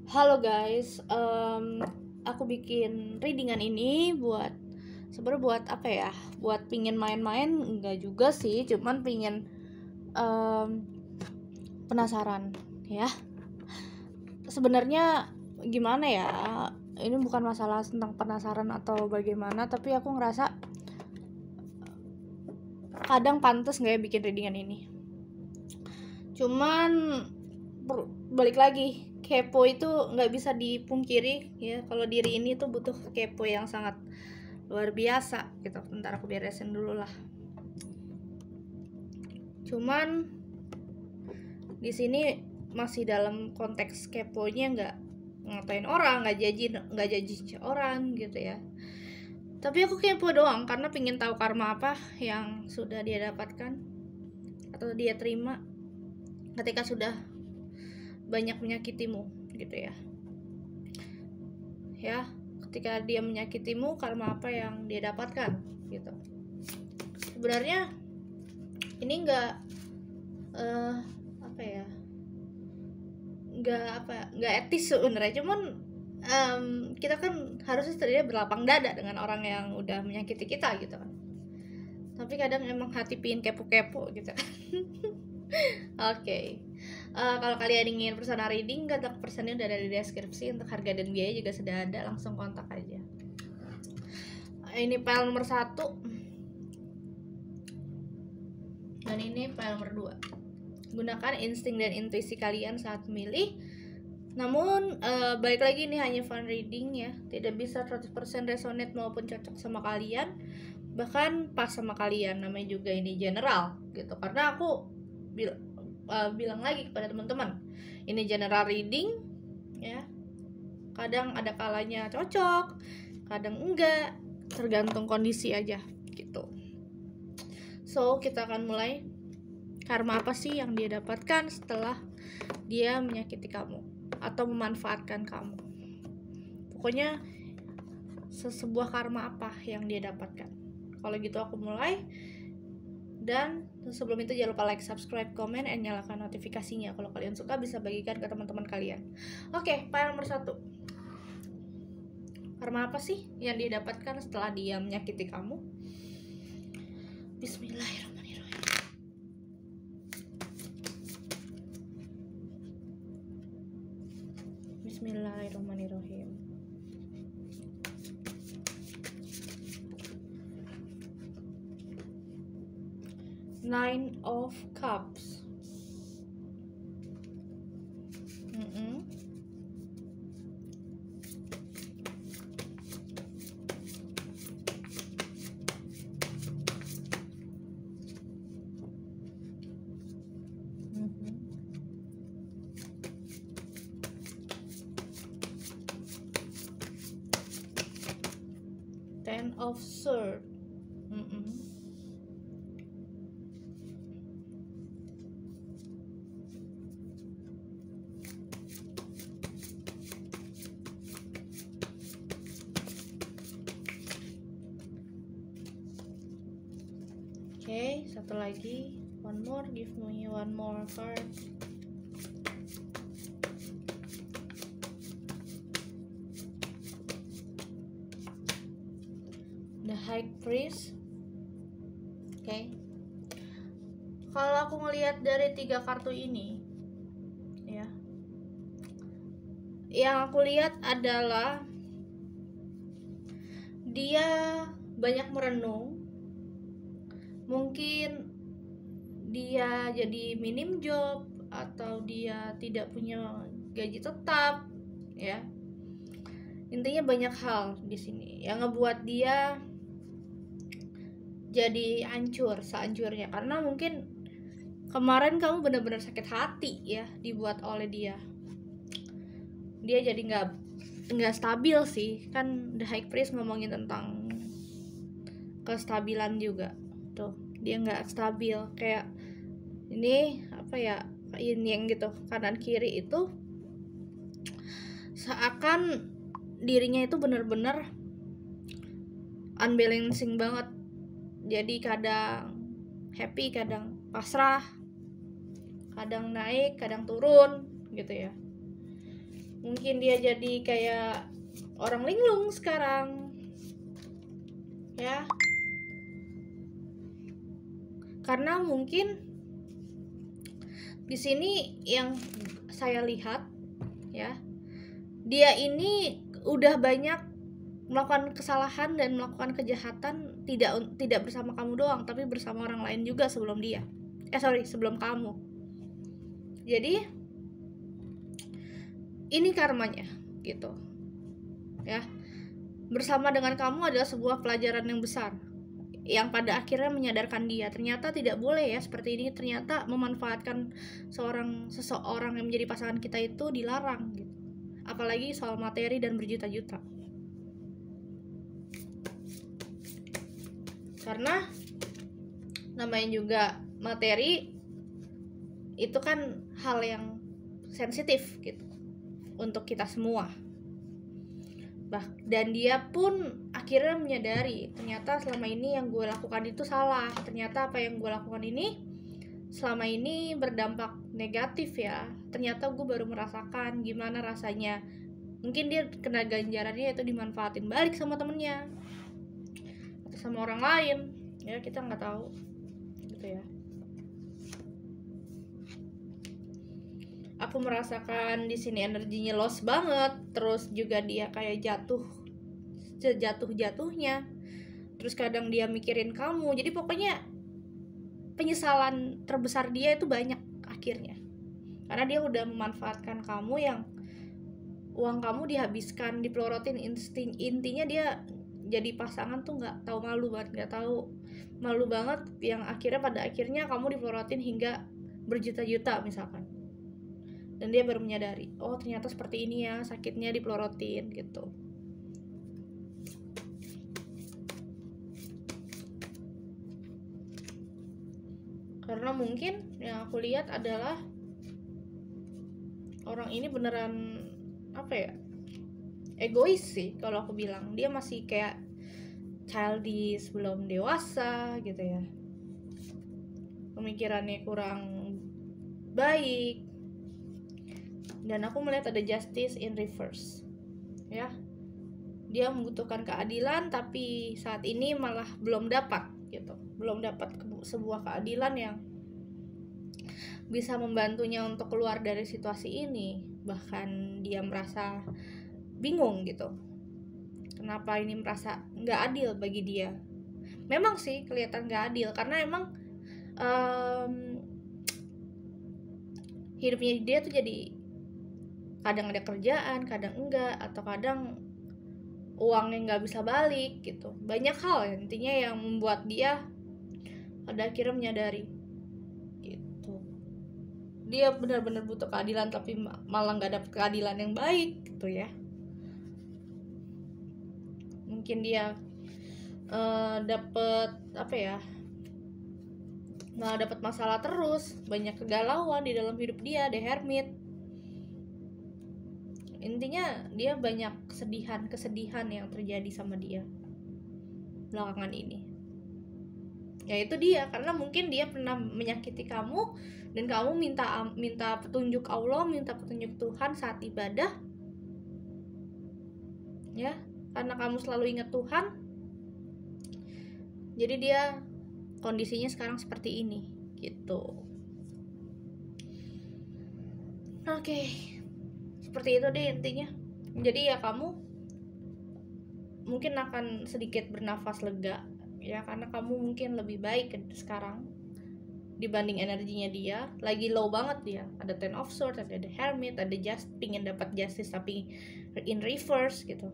Halo guys, aku bikin readingan ini sebenarnya buat apa ya? Buat pingin main-main enggak juga sih, cuman pingin penasaran ya. Sebenarnya gimana ya? Ini bukan masalah tentang penasaran atau bagaimana, tapi aku ngerasa kadang pantas nggak ya bikin readingan ini. Cuman balik lagi, kepo itu nggak bisa dipungkiri ya. Kalau diri ini tuh butuh kepo yang sangat luar biasa gitu. Bentar aku beresin dulu lah. Cuman di sini masih dalam konteks keponya, nggak ngatain orang, nggak jaji orang gitu ya. Tapi aku kepo doang karena pengen tahu karma apa yang sudah dia dapatkan atau dia terima ketika sudah banyak menyakitimu gitu ya. Ya, ketika dia menyakitimu, karma apa yang dia dapatkan gitu. Sebenarnya ini nggak nggak etis sebenarnya. Cuman kita kan harusnya setidaknya berlapang dada dengan orang yang udah menyakiti kita gitu kan. Tapi kadang emang hati pingin kepo-kepo gitu. Oke. Kalau kalian ingin personal reading, kontak personnya udah ada di deskripsi. Untuk harga dan biaya juga sudah ada, langsung kontak aja. Ini file nomor 1 dan ini file nomor 2. Gunakan insting dan intuisi kalian saat memilih. Namun balik lagi, ini hanya fun reading ya, tidak bisa 100% resonate maupun cocok sama kalian, bahkan pas sama kalian. Namanya juga ini general gitu, karena aku bilang lagi kepada teman-teman, ini general reading ya, kadang ada kalanya cocok, kadang enggak, tergantung kondisi aja gitu. So kita akan mulai. Karma apa sih yang dia dapatkan setelah dia menyakiti kamu atau memanfaatkan kamu? Pokoknya sebuah karma apa yang dia dapatkan. Kalau gitu aku mulai. Dan sebelum itu jangan lupa like, subscribe, komen, dan nyalakan notifikasinya. Kalau kalian suka bisa bagikan ke teman-teman kalian. Oke, file nomor 1. Karma apa sih yang dia dapatkan setelah dia menyakiti kamu? Bismillahirrahmanirrahim. Bismillahirrahmanirrahim. Nine of Cups. Ten of Swords. Oke, satu lagi. One more, give me one more card. The High Priest. Oke. Kalau aku ngelihat dari 3 kartu ini ya, yang aku lihat adalah dia banyak merenung. Mungkin dia jadi minim job atau dia tidak punya gaji tetap ya. Intinya banyak hal di sini yang ngebuat dia jadi hancur sehancurnya, karena mungkin kemarin kamu benar-benar sakit hati ya dibuat oleh dia. Dia jadi nggak stabil sih, kan The High Priest ngomongin tentang kestabilan juga tuh. Dia nggak stabil, kayak ini apa ya, yin yang gitu, kanan kiri itu seakan dirinya itu benar-benar unbalancing banget. Jadi kadang happy, kadang pasrah, kadang naik, kadang turun gitu ya. Mungkin dia jadi kayak orang linglung sekarang, ya. Karena mungkin di sini yang saya lihat, ya, dia ini udah banyak melakukan kesalahan dan melakukan kejahatan, tidak bersama kamu doang, tapi bersama orang lain juga sebelum dia. Sebelum kamu. Jadi ini karmanya, gitu. Ya. Bersama dengan kamu adalah sebuah pelajaran yang besar, yang pada akhirnya menyadarkan dia ternyata tidak boleh ya seperti ini, ternyata memanfaatkan seseorang yang menjadi pasangan kita itu dilarang, gitu. Apalagi soal materi dan berjuta-juta. Karena namanya juga materi itu kan hal yang sensitif gitu untuk kita semua. Dan dia pun akhirnya menyadari ternyata selama ini yang gue lakukan itu salah. Ternyata apa yang gue lakukan ini selama ini berdampak negatif ya. Ternyata gue baru merasakan gimana rasanya. Mungkin dia kena ganjarannya itu dimanfaatin balik sama temennya atau sama orang lain, ya kita nggak tahu gitu ya. Aku merasakan di sini energinya loss banget, terus juga dia kayak jatuhnya, terus kadang dia mikirin kamu. Jadi pokoknya penyesalan terbesar dia itu banyak akhirnya, karena dia udah memanfaatkan kamu yang uang kamu dihabiskan, dipelorotin. Intinya dia jadi pasangan tuh nggak tahu malu banget, yang pada akhirnya kamu dipelorotin hingga berjuta-juta misalkan. Dan dia baru menyadari, oh ternyata seperti ini ya sakitnya dipelorotin gitu. Karena mungkin yang aku lihat adalah orang ini beneran egois sih kalau aku bilang. Dia masih kayak childish, belum dewasa gitu ya, pemikirannya kurang baik. Dan aku melihat ada justice in reverse, ya. Dia membutuhkan keadilan, tapi saat ini malah belum dapat gitu, belum dapat sebuah keadilan yang bisa membantunya untuk keluar dari situasi ini. Bahkan dia merasa bingung gitu, kenapa ini merasa nggak adil bagi dia. Memang sih kelihatan nggak adil, karena emang hidupnya dia tuh jadi kadang ada kerjaan, kadang enggak, atau kadang uangnya nggak bisa balik gitu. Banyak hal ya, intinya yang membuat dia pada akhirnya menyadari gitu. Dia benar-benar butuh keadilan, tapi malah nggak dapet keadilan yang baik gitu ya. Mungkin dia malah dapet masalah terus, banyak kegalauan di dalam hidup dia, the hermit. Intinya dia banyak kesedihan yang terjadi sama dia belakangan ini. Ya itu dia, karena mungkin dia pernah menyakiti kamu dan kamu minta petunjuk Allah, minta petunjuk Tuhan saat ibadah, ya, karena kamu selalu ingat Tuhan. Jadi dia kondisinya sekarang seperti ini gitu. Oke. Seperti itu deh intinya. Jadi ya kamu mungkin akan sedikit bernafas lega ya, karena kamu mungkin lebih baik sekarang dibanding energinya dia. Lagi low banget dia. Ada Ten of Swords, ada The Hermit, ada pengen dapat justice tapi in reverse gitu.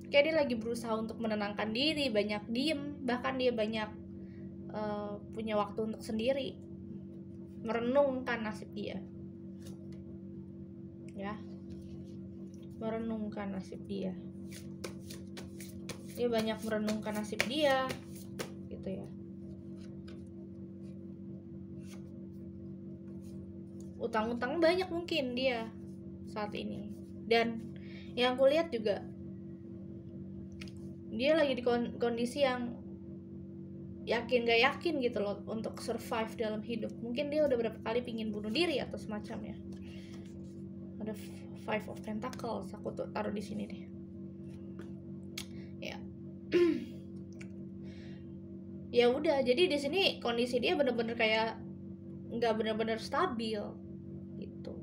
Kayak dia lagi berusaha untuk menenangkan diri, banyak diem, bahkan dia banyak punya waktu untuk sendiri, merenungkan nasib dia. Ya, merenungkan nasib dia. Dia banyak merenungkan nasib dia gitu ya. Utang-utang banyak mungkin dia saat ini. Dan yang aku lihat juga dia lagi di kondisi yang yakin gak yakin gitu loh untuk survive dalam hidup. Mungkin dia udah berapa kali pingin bunuh diri atau semacamnya. ada Five of Pentacles. Aku tuh taruh di sini deh. Ya. Ya udah, jadi di sini kondisi dia bener-bener kayak nggak bener-bener stabil gitu.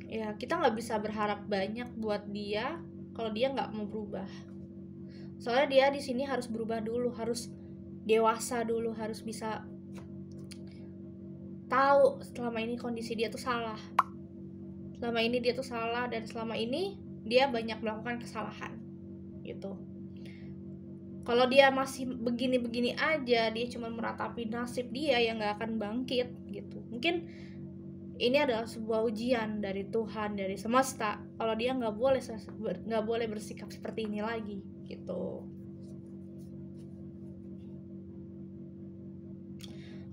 Ya kita nggak bisa berharap banyak buat dia kalau dia nggak mau berubah. Soalnya dia di sini harus berubah dulu, harus dewasa dulu, harus bisa tahu selama ini kondisi dia tuh salah. Selama ini dia tuh salah, dan selama ini dia banyak melakukan kesalahan gitu. Kalau dia masih begini-begini aja, dia cuma meratapi nasib dia yang nggak akan bangkit gitu. Mungkin ini adalah sebuah ujian dari Tuhan, dari semesta. Kalau dia nggak boleh bersikap seperti ini lagi gitu.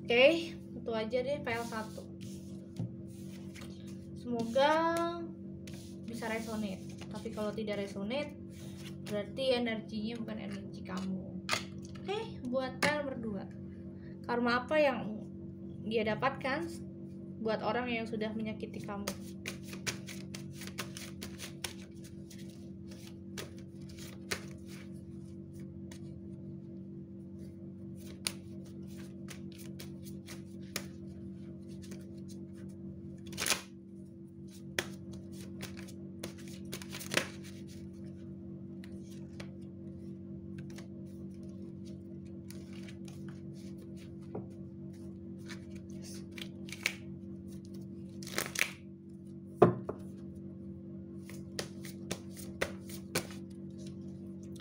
Oke, itu aja deh file 1. Semoga bisa resonate. Tapi kalau tidak resonate, berarti energinya bukan energi kamu. Oke, buat file nomor 2. Karma apa yang dia dapatkan buat orang yang sudah menyakiti kamu?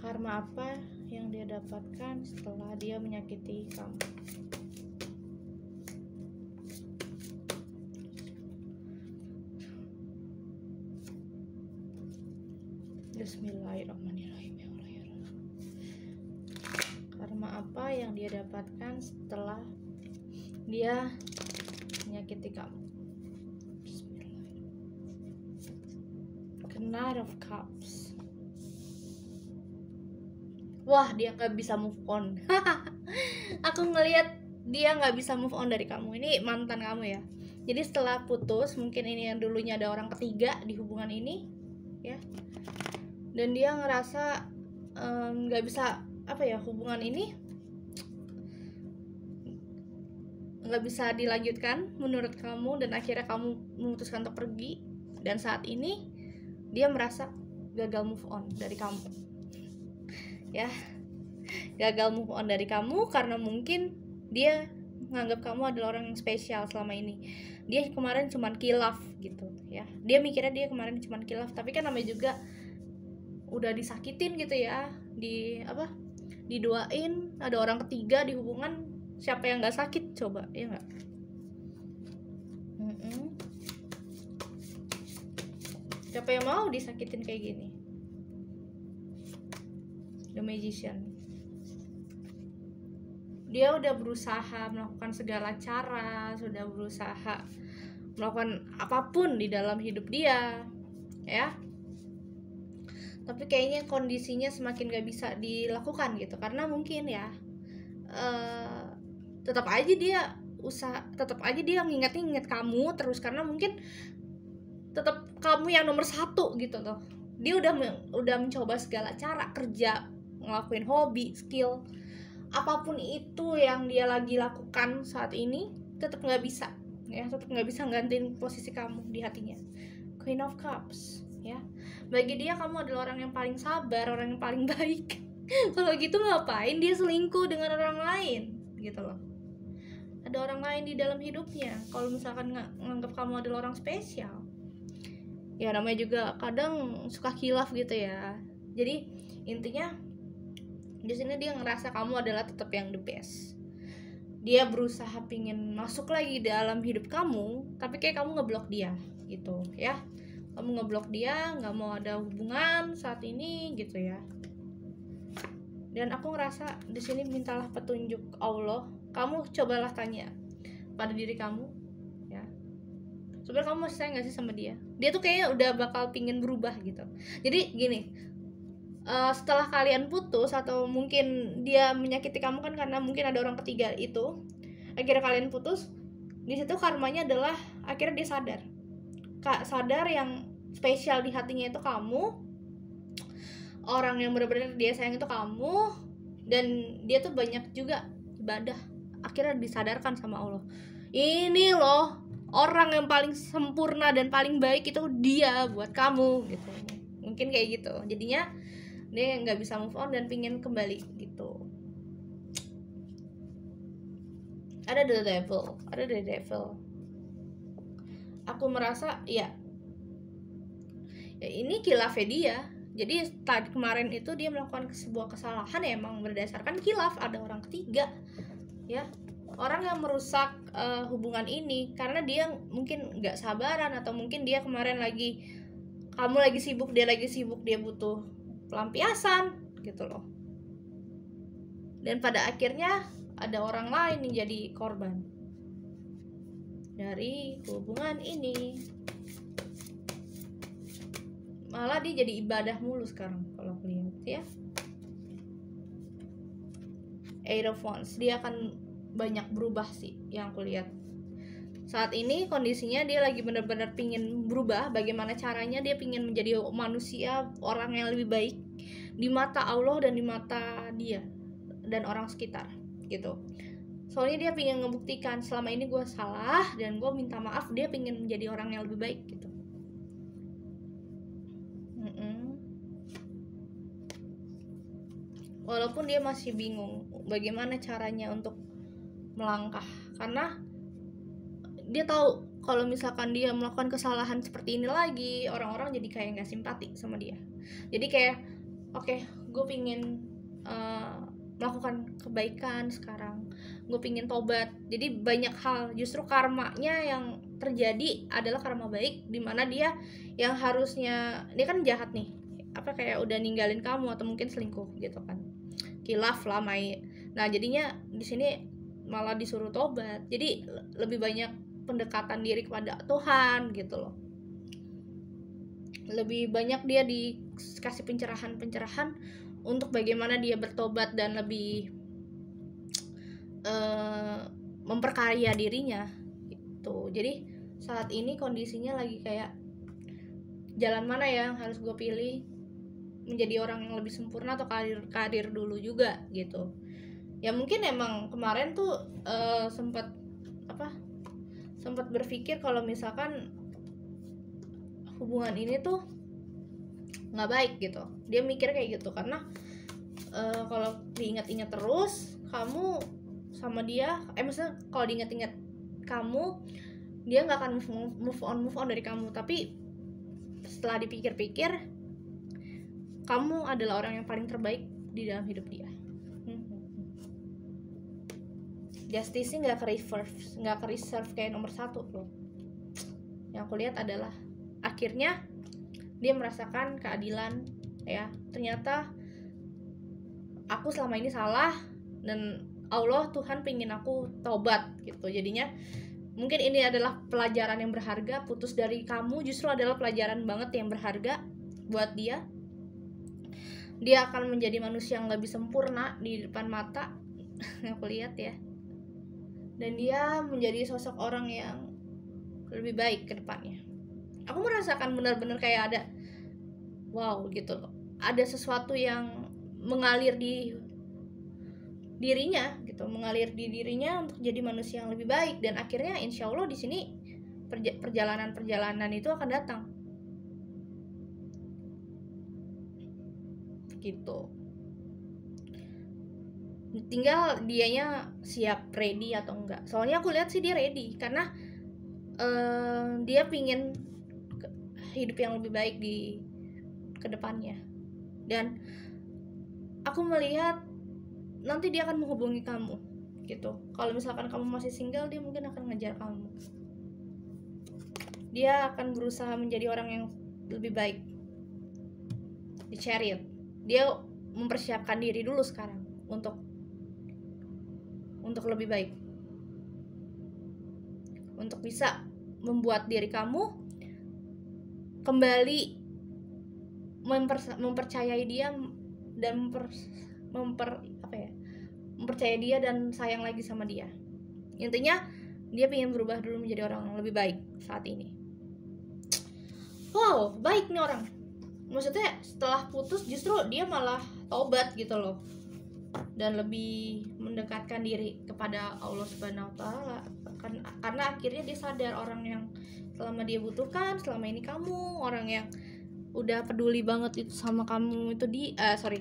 Karma apa yang dia dapatkan setelah dia menyakiti kamu? Bismillahirrahmanirrahim. Karma apa yang dia dapatkan setelah dia menyakiti kamu? Knight of Cups. Wah, dia nggak bisa move on. Aku ngelihat dia nggak bisa move on dari kamu. Ini mantan kamu ya. Jadi setelah putus, mungkin ini yang dulunya ada orang ketiga di hubungan ini, ya. Dan dia ngerasa nggak bisa, apa ya, hubungan ini nggak bisa dilanjutkan menurut kamu, dan akhirnya kamu memutuskan untuk pergi. Dan saat ini dia merasa gagal move on dari kamu. Ya, gagal move on dari kamu karena mungkin dia menganggap kamu adalah orang yang spesial selama ini. Dia kemarin cuman kilaf gitu ya. Dia mikirnya dia kemarin cuman kilaf, tapi kan namanya juga udah disakitin gitu ya. Didoain ada orang ketiga di hubungan, siapa yang nggak sakit coba, ya nggak? Siapa yang mau disakitin kayak gini? The Magician. Dia udah berusaha melakukan segala cara, sudah berusaha melakukan apapun di dalam hidup dia, ya. Tapi kayaknya kondisinya semakin gak bisa dilakukan gitu, karena mungkin ya tetap aja dia nginget kamu terus, karena mungkin tetap kamu yang nomor 1 gitu loh. Dia udah mencoba segala cara, kerja, ngelakuin hobi, skill, apapun itu yang dia lagi lakukan saat ini, tetap nggak bisa gantiin posisi kamu di hatinya. Queen of Cups, ya. Bagi dia kamu adalah orang yang paling sabar, orang yang paling baik. Kalau gitu ngapain dia selingkuh dengan orang lain gitu loh? Ada orang lain di dalam hidupnya. Kalau misalkan nganggap kamu adalah orang spesial, ya namanya juga kadang suka khilaf gitu ya. Jadi intinya di sini dia ngerasa kamu adalah tetap yang the best. Dia berusaha pingin masuk lagi dalam hidup kamu, tapi kayak kamu ngeblok dia gitu ya. Kamu ngeblok dia, nggak mau ada hubungan saat ini gitu ya. Dan aku ngerasa di sini mintalah petunjuk Allah. Kamu cobalah tanya pada diri kamu, ya. Sebenarnya kamu masih sayang nggak sih sama dia? Dia tuh kayaknya udah bakal pingin berubah gitu. Jadi gini. Setelah kalian putus, atau mungkin dia menyakiti kamu kan karena mungkin ada orang ketiga itu, akhirnya kalian putus, Di situ karmanya adalah akhirnya dia sadar yang spesial di hatinya itu kamu, orang yang benar-benar dia sayang itu kamu, dan dia tuh banyak juga ibadah. Akhirnya disadarkan sama Allah, ini loh orang yang paling sempurna dan paling baik itu dia buat kamu gitu. Mungkin kayak gitu, jadinya dia nggak bisa move on dan pingin kembali gitu. Ada the devil. Aku merasa ya ini khilafnya dia. Jadi kemarin itu dia melakukan sebuah kesalahan ya, emang berdasarkan khilaf, ada orang ketiga ya, orang yang merusak hubungan ini karena dia mungkin nggak sabaran, atau mungkin dia kemarin kamu lagi sibuk, dia butuh pelampiasan gitu loh. Dan pada akhirnya ada orang lain yang jadi korban dari hubungan ini. Malah dia jadi ibadah mulu sekarang kalau aku lihat ya. Eight of Wands, dia akan banyak berubah sih yang aku lihat. Saat ini kondisinya dia lagi benar-benar pingin berubah. Bagaimana caranya dia pingin menjadi manusia, orang yang lebih baik di mata Allah dan di mata dia dan orang sekitar gitu. Soalnya dia pingin ngebuktikan selama ini gue salah dan gue minta maaf. Dia pingin menjadi orang yang lebih baik gitu. Walaupun dia masih bingung bagaimana caranya untuk melangkah, karena dia tahu kalau misalkan dia melakukan kesalahan seperti ini lagi, orang-orang jadi kayak nggak simpati sama dia. Jadi kayak oke, gue pingin melakukan kebaikan sekarang, gue pingin tobat. Jadi banyak hal, justru karmanya yang terjadi adalah karma baik, dimana dia yang harusnya, dia kan jahat nih, kayak udah ninggalin kamu atau mungkin selingkuh gitu kan, khilaf lah nah jadinya di sini malah disuruh tobat. Jadi lebih banyak pendekatan diri kepada Tuhan gitu loh, lebih banyak dia dikasih pencerahan untuk bagaimana dia bertobat dan lebih memperkaya dirinya gitu. Jadi saat ini kondisinya lagi kayak jalan mana yang harus gue pilih, menjadi orang yang lebih sempurna atau karir dulu juga gitu. Ya mungkin emang kemarin tuh sempat berpikir kalau misalkan hubungan ini tuh nggak baik gitu. Dia mikir kayak gitu karena kalau diingat-ingat terus kamu sama dia, maksudnya kalau diingat-ingat kamu, dia nggak akan move on dari kamu. Tapi setelah dipikir-pikir, kamu adalah orang yang paling terbaik di dalam hidup dia. Justice nggak ke reserve kayak nomor 1 loh. Yang aku lihat adalah akhirnya dia merasakan keadilan ya. Ternyata aku selama ini salah dan Allah, Tuhan pingin aku tobat gitu. Jadinya mungkin ini adalah pelajaran yang berharga. Putus dari kamu justru adalah pelajaran banget yang berharga buat dia. Dia akan menjadi manusia yang lebih sempurna di depan mata yang aku lihat ya. Dan dia menjadi sosok orang yang lebih baik ke depannya. Aku merasakan benar-benar kayak ada wow gitu loh. Ada sesuatu yang mengalir di dirinya gitu, mengalir di dirinya untuk jadi manusia yang lebih baik. Dan akhirnya insya Allah di sini perjalanan itu akan datang gitu. Tinggal dianya siap, ready atau enggak. Soalnya aku lihat sih dia ready karena dia pingin hidup yang lebih baik di kedepannya. Dan aku melihat nanti dia akan menghubungi kamu gitu. Kalau misalkan kamu masih single, dia mungkin akan ngejar kamu. Dia akan berusaha menjadi orang yang lebih baik di Chariot. Dia mempersiapkan diri dulu sekarang untuk lebih baik, untuk bisa membuat diri kamu kembali mempercayai dia dan mempercayai dia dan sayang lagi sama dia. Intinya dia pengen berubah dulu menjadi orang yang lebih baik saat ini. Wow, baik nih orang. Maksudnya setelah putus justru dia malah tobat gitu loh, dan lebih mendekatkan diri kepada Allah Subhanahu wa taala. Karena akhirnya dia sadar orang yang selama dia butuhkan selama ini kamu, orang yang udah peduli banget itu sama kamu itu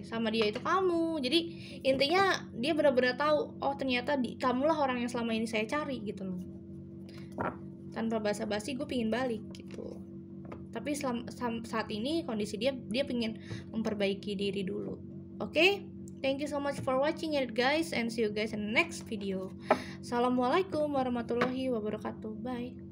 sama dia itu kamu. Jadi intinya dia benar-benar tahu, oh ternyata kamulah orang yang selama ini saya cari gitu loh. Tanpa basa-basi gue pingin balik gitu. Tapi saat ini kondisi dia pengen memperbaiki diri dulu. Oke? Thank you so much for watching it guys, and see you guys in the next video. Assalamualaikum warahmatullahi wabarakatuh. Bye.